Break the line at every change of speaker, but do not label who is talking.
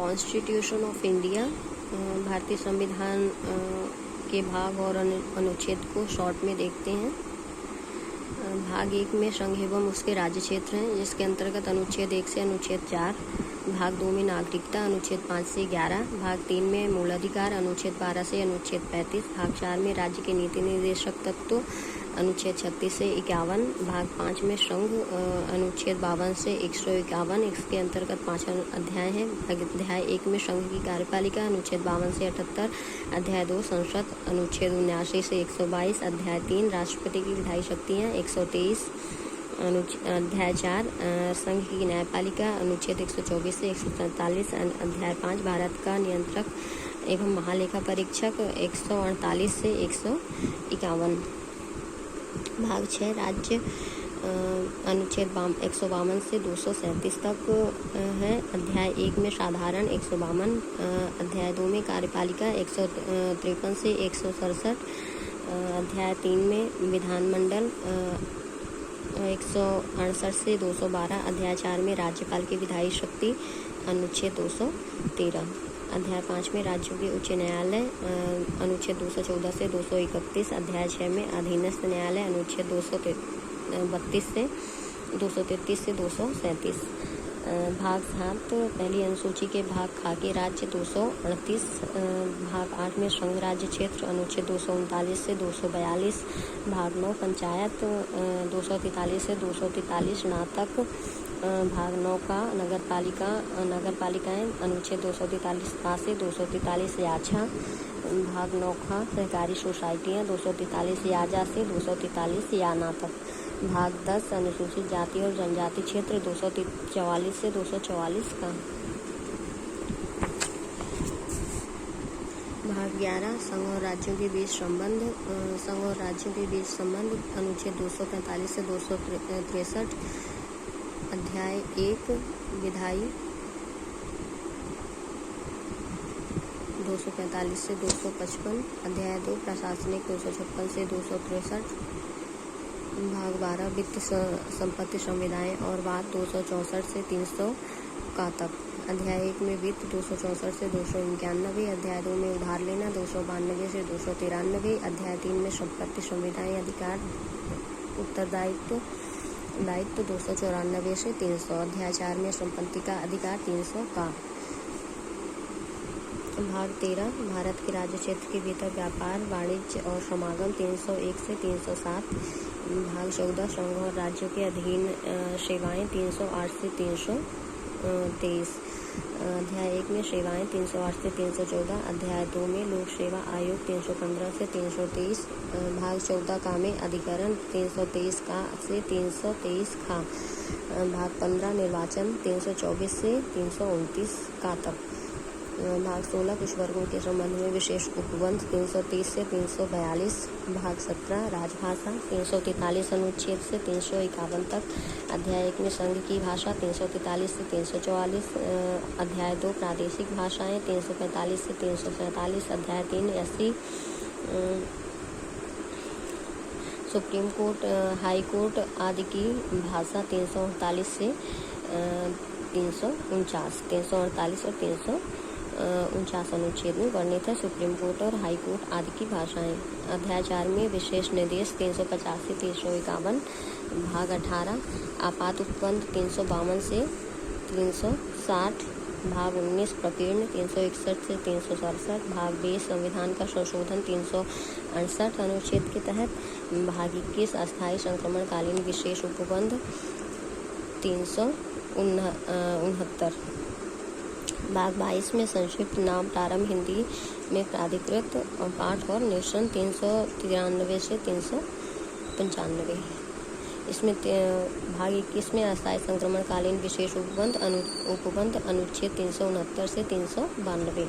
Constitution of India, भारतीय संविधान के भाग और अनुच्छेद को शॉर्ट में देखते हैं। भाग 1 में संघ एवं उसके राज्य क्षेत्र हैं, जिसके अंतर्गत अनुच्छेद 1 से अनुच्छेद 4। भाग 2 में नागरिकता, अनुच्छेद 5 से 11। भाग 3 में मूलाधिकार, अनुच्छेद 12 से अनुच्छेद 35। भाग 4 में राज्य के नीति निर्देशक तत्व, अनुच्छेद 36 से 51। भाग 5 में संघ, अनुच्छेद 52 से 151। इसके अंतर्गत 5 अध्याय हैं। अध्याय 1 में संघ की कार्यपालिका, अनुच्छेद 52 से 78। अध्याय 2 संसद, अनुच्छेद 79 से 122। अध्याय 3 राष्ट्रपति की विधायी शक्तियाँ, 123। अध्याय 4 संघ की न्यायपालिका, अनुच्छेद 124 से 147। अध्याय 5 भारत का नियंत्रक एवं महालेखा परीक्षक, 148 से 151। भाग 6 राज्य, अनुच्छेद 152 से 237 तक है। अध्याय 1 में साधारण, 152। अध्याय 2 में कार्यपालिका, 153 से 167। अध्याय 3 में विधानमंडल, 168 से 212। अध्याय 4 में राज्यपाल की विधायी शक्ति, अनुच्छेद 213। अध्याय 5 में राज्यों के उच्च न्यायालय, अनुच्छेद 214 से 231। अध्याय 6 में अधीनस्थ न्यायालय, अनुच्छेद 232 से 233 से 237। भाग 7 पहली अनुसूची के भाग खा के राज्य, 238। भाग 8 में संघ राज्य क्षेत्र, अनुच्छेद 239 से 242। भाग 9 पंचायत, 243 से 243 स्नातक। भाग 9 का नगरपालिकाएं, अनुच्छेद 243 का से 243 याछा। भाग 9 का सहकारी सोसाइटियाँ, 243 याजा से 243 याना तक। भाग 10 अनुसूचित जाति और जनजाति क्षेत्र, 244 से 244 का। भाग 11 संघ और राज्यों के बीच संबंध, संघ और राज्यों के बीच संबंध, अनुच्छेद 245 से 263। अध्याय 1 विधायी, 245 से 255। अध्याय 2 प्रशासनिक, 256 से 263। भाग 12 वित्त संपत्ति संविदाएं और वाद, 264 से 300 का तक। अध्याय 1 में वित्त, 264 से 291। अध्याय 2 में उधार लेना, 292 से 293। अध्याय 3 में संपत्ति संविदाएं अधिकार उत्तरदायित्व 294 से 300। अध्याय 4 में संपत्ति का अधिकार 300 का। भाग 13 भारत के राज्य क्षेत्र के भीतर व्यापार, वाणिज्य और समागम, 301 से 307। भाग 14 संघ और राज्यों के अधीन सेवाएं, 308 से 323। अध्याय 1 में सेवाएं, 308 से 314। अध्याय 2 में लोक सेवा आयोग, 315 से 323। भाग 14 का में अधिकरण, 323 का से 323 का। भाग 15 निर्वाचन, 324 से 329 का तक। भाग 16 कुछ वर्गों के संबंध में विशेष उपबंध, 330 से 342। भाग 17 राजभाषा, 343 अनुच्छेद से 351 तक। अध्याय 1 में संघ की भाषा, 343 से 344। अध्याय 2 प्रादेशिक भाषाएं, 345 से 347। अध्याय 3 SC, supreme court, high court आदि की भाषा, 348 से 349। 348 और 349 अनुच्छेद में वर्णित है सुप्रीम कोर्ट और हाई कोर्ट आदि की भाषाएं। अध्याय 4 में विशेष निर्देश, 350 से 351। भाग 18 आपात उपबंध, 352 से 360। भाग 19 प्रकीर्ण, 361 से 367। भाग 20 संविधान का संशोधन, 368 अनुच्छेद के तहत। भाग 21 अस्थायी संक्रमणकालीन विशेष उपबंध, 369। भाग 22 में संक्षिप्त नाम प्रारंभ हिंदी में प्राधिकृत पाठ और निरसन, 393 से 395। इसमें भाग 21 में अस्थायी संक्रमणकालीन विशेष उपबंध अनुच्छेद 369 से 392।